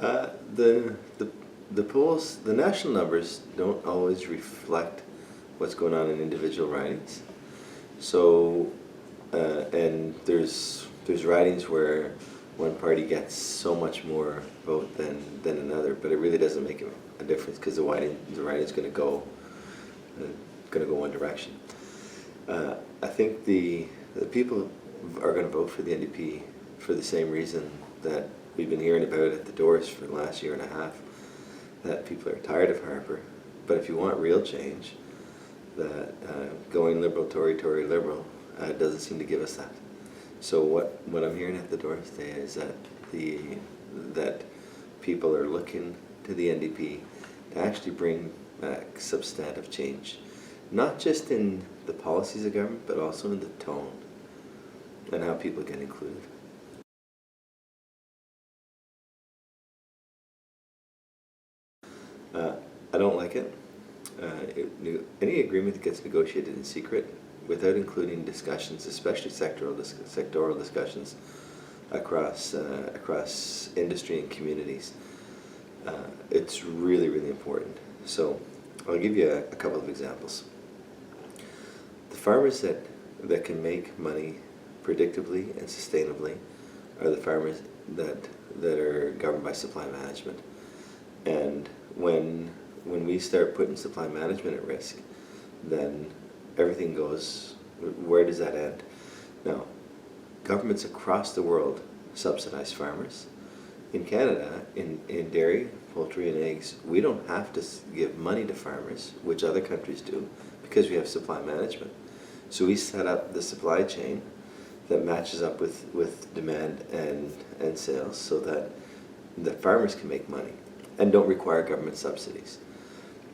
Uh, the, the, the polls, the national numbers don't always reflect what's going on in individual ridings. So, and there's ridings where one party gets so much more vote than another, but it really doesn't make a difference because the riding's uh, going to go one direction. I think the people are going to vote for the NDP for the same reason that we've been hearing about at the doors for the last year and a half, that people are tired of Harper. But if you want real change, that going Liberal, Tory, Tory, Liberal doesn't seem to give us that. So what I'm hearing at the doors today is that that people are looking to the NDP to actually bring back substantive change, not just in the policies of government, but also in the tone and how people get included. I don't like it. Any agreement that gets negotiated in secret without including discussions, especially sectoral discussions across industry and communities, it's really, really important. So I'll give you a couple of examples. The farmers that can make money predictably and sustainably are the farmers that are governed by supply management. And when we start putting supply management at risk, then everything goes, where does that end? Now, governments across the world subsidize farmers. In Canada, in dairy, poultry, and eggs, we don't have to give money to farmers, which other countries do, because we have supply management. So we set up the supply chain that matches up with demand and sales so that the farmers can make money and don't require government subsidies.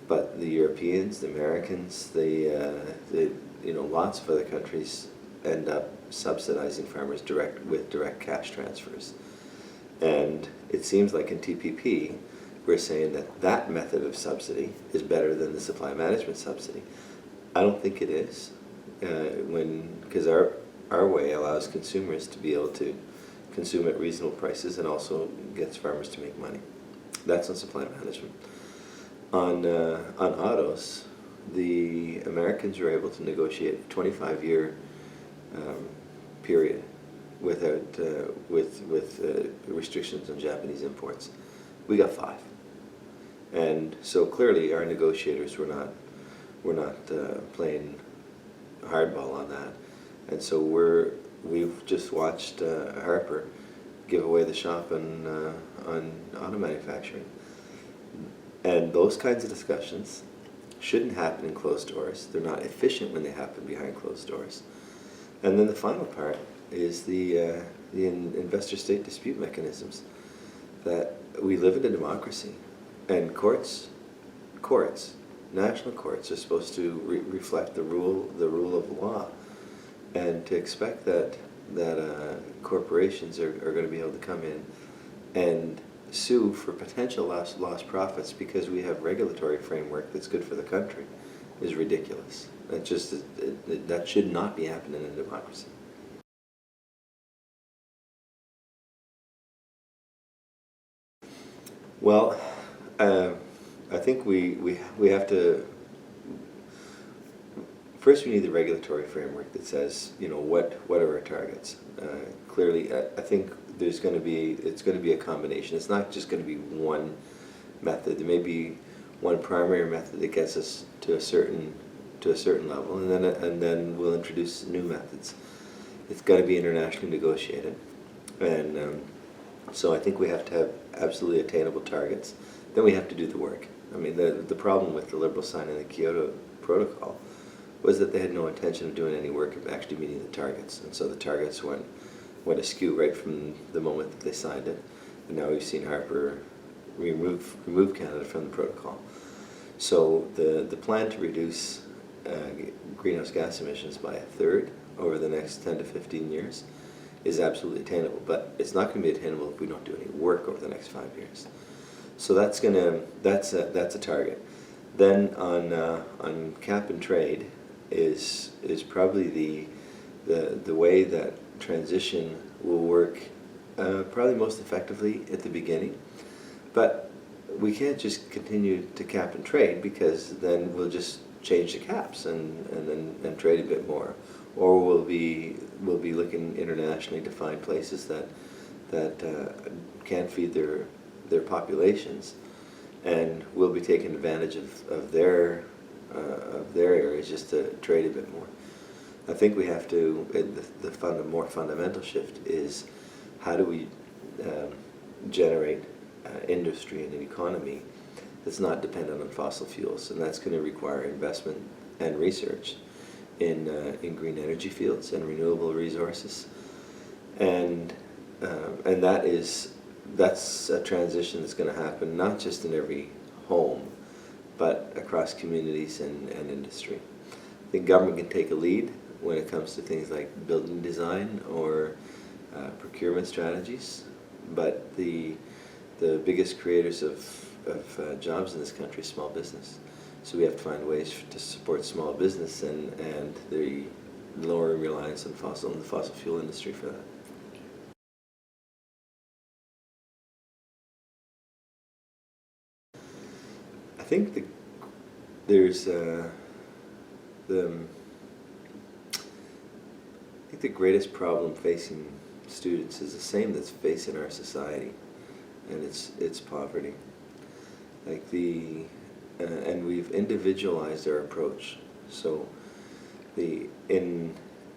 But the Europeans, the Americans, lots of other countries end up subsidizing farmers with direct cash transfers. And it seems like in TPP, we're saying that method of subsidy is better than the supply management subsidy. I don't think it is, because our way allows consumers to be able to consume at reasonable prices and also gets farmers to make money. That's on supply management. On autos, the Americans were able to negotiate a 25-year period without with restrictions on Japanese imports. We got 5, and so clearly our negotiators were not playing hardball on that, and so we've just watched Harper give away the shop on auto manufacturing. And those kinds of discussions shouldn't happen in closed doors. They're not efficient when they happen behind closed doors. And then the final part is the investor-state dispute mechanisms. That we live in a democracy, and national courts are supposed to reflect the rule of law, and to expect that corporations are going to be able to come in and sue for potential lost profits because we have regulatory framework that's good for the country is ridiculous. That should not be happening in a democracy. Well, I think we have to. First, we need the regulatory framework that says, what are our targets. Clearly, I think it's going to be a combination. It's not just going to be one method. There may be one primary method that gets us to a certain level, and then we'll introduce new methods. It's got to be internationally negotiated, and so I think we have to have absolutely attainable targets. Then we have to do the work. I mean, the problem with the Liberals signing the Kyoto Protocol was that they had no intention of doing any work of actually meeting the targets, and so the targets went askew right from the moment that they signed it. And now we've seen Harper remove Canada from the protocol. So the plan to reduce greenhouse gas emissions by 1/3 over the next 10 to 15 years is absolutely attainable, but it's not going to be attainable if we don't do any work over the next 5 years. So that's a target. Then on cap and trade is probably the way that transition will work probably most effectively at the beginning. But we can't just continue to cap and trade, because then we'll just change the caps and trade a bit more, or we'll be looking internationally to find places that can't feed their populations, and we'll be taking advantage of their areas just to trade a bit more. I think we have to, the more fundamental shift is, how do we generate industry and an economy that's not dependent on fossil fuels, and that's going to require investment and research in green energy fields and renewable resources, and that's a transition that's going to happen not just in every home, but across communities and industry. I think government can take a lead when it comes to things like building design or procurement strategies, but the biggest creators of jobs in this country is small business. So we have to find ways to support small business and the lowering reliance on the fossil fuel industry for that. I think there's I think the greatest problem facing students is the same that's facing our society, and it's poverty. Like and we've individualized our approach. So in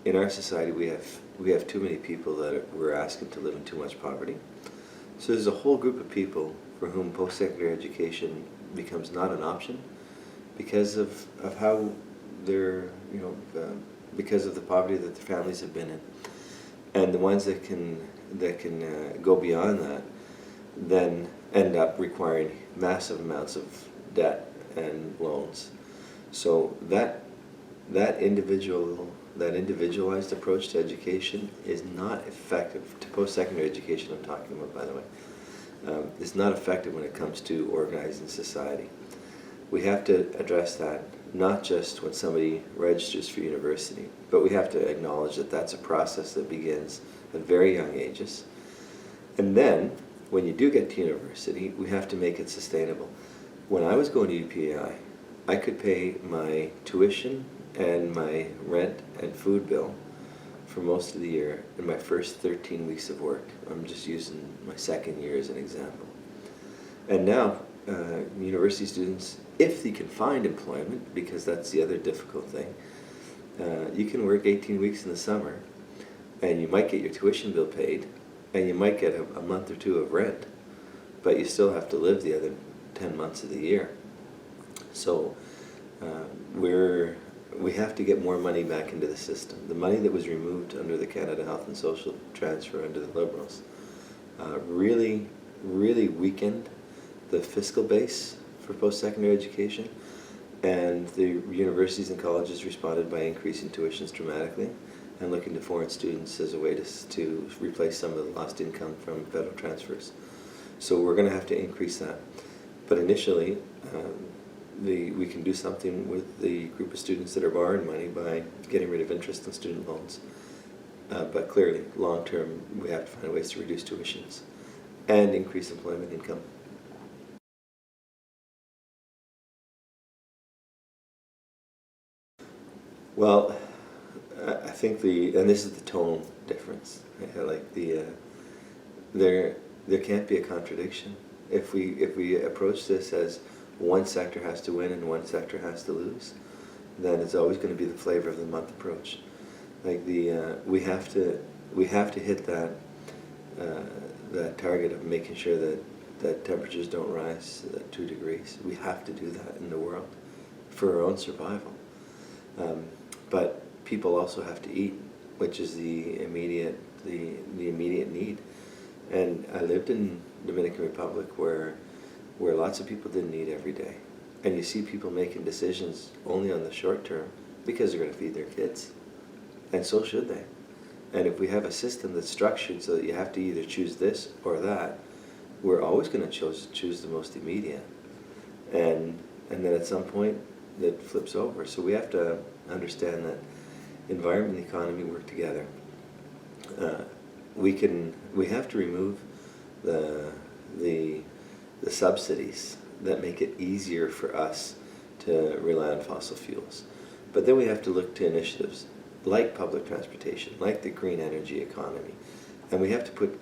our society we have too many people that we're asking to live in too much poverty. So there's a whole group of people for whom post-secondary education becomes not an option because of how they're, because of the poverty that their families have been in. And the ones that can go beyond that then end up requiring massive amounts of debt and loans. So that individualized approach to education is not effective, to post-secondary education I'm talking about, by the way. It's not effective when it comes to organizing society. We have to address that, not just when somebody registers for university, but we have to acknowledge that that's a process that begins at very young ages. And then, when you do get to university, we have to make it sustainable. When I was going to UPAI, I could pay my tuition and my rent and food bill for most of the year in my first 13 weeks of work. I'm just using my second year as an example. And now, university students, if they can find employment, because that's the other difficult thing, you can work 18 weeks in the summer, and you might get your tuition bill paid, and you might get a month or two of rent, but you still have to live the other 10 months of the year. So we have to get more money back into the system. The money that was removed under the Canada Health and Social Transfer under the Liberals really weakened the fiscal base for post-secondary education, and the universities and colleges responded by increasing tuitions dramatically and looking to foreign students as a way to replace some of the lost income from federal transfers. So we're going to have to increase that. But initially, we can do something with the group of students that are borrowing money by getting rid of interest on student loans. But clearly, long term, we have to find ways to reduce tuitions and increase employment income. Well, I think and this is the tone difference. Like there can't be a contradiction. If we approach this as one sector has to win and one sector has to lose, then it's always going to be the flavor of the month approach. Like we have to hit that target of making sure that temperatures don't rise 2 degrees. We have to do that in the world for our own survival. But people also have to eat, which is the immediate need. And I lived in Dominican Republic where lots of people didn't eat every day. And you see people making decisions only on the short term because they're going to feed their kids. And so should they. And if we have a system that's structured so that you have to either choose this or that, we're always going to choose the most immediate. And then at some point, it flips over. So we have to understand that environment and economy work together. We have to remove the the subsidies that make it easier for us to rely on fossil fuels. But then we have to look to initiatives like public transportation, like the green energy economy. And we have to put,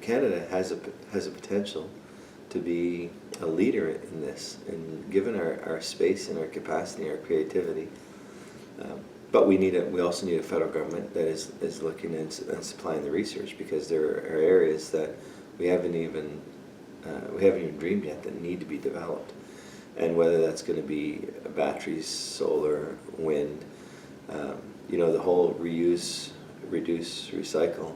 Canada has a potential to be a leader in this, and given our space and our capacity and our creativity. But we also need a federal government that is looking and supplying the research, because there are areas that we haven't even dreamed yet that need to be developed. And whether that's going to be batteries, solar, wind, the whole reuse, reduce, recycle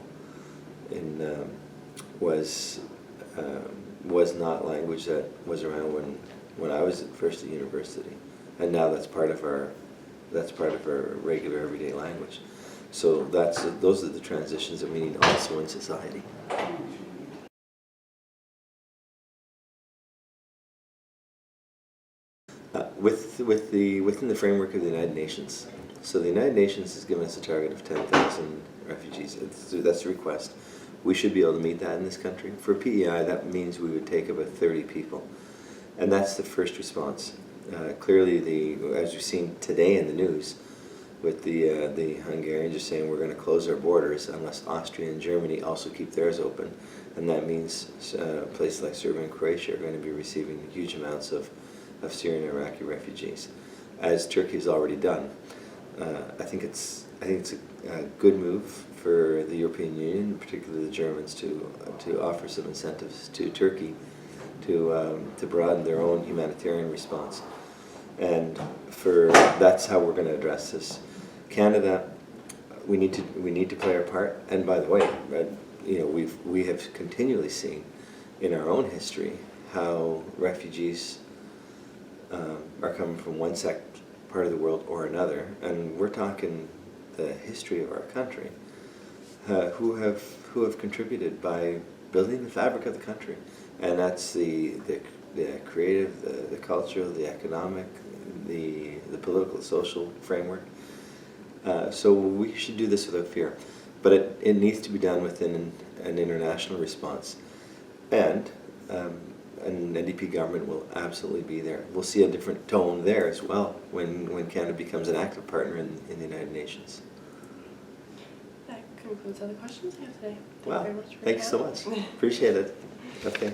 was not language that was around when I was first at university, and now that's part of our regular everyday language. So those are the transitions that we need also in society. Within the framework of the United Nations. So the United Nations has given us a target of 10,000 refugees. That's a request. We should be able to meet that in this country. For PEI, that means we would take about 30 people. And that's the first response. Clearly, as we've seen today in the news, with the Hungarians just saying we're going to close our borders unless Austria and Germany also keep theirs open. And that means places like Serbia and Croatia are going to be receiving huge amounts of Syrian and Iraqi refugees, as Turkey has already done. I think it's a good move for the European Union, particularly the Germans, to offer some incentives to Turkey to broaden their own humanitarian response, and that's how we're going to address this. Canada, we need to play our part. And by the way, we have continually seen in our own history how refugees are coming from one part of the world or another, and we're talking the history of our country, who have contributed by building the fabric of the country, and that's the creative, the cultural, the economic, the political, social framework. So we should do this without fear, but it needs to be done within an international response, and an NDP government will absolutely be there. We'll see a different tone there as well when Canada becomes an active partner in the United Nations. That concludes all the questions I have today. Wow, thanks so much. Appreciate it. Okay.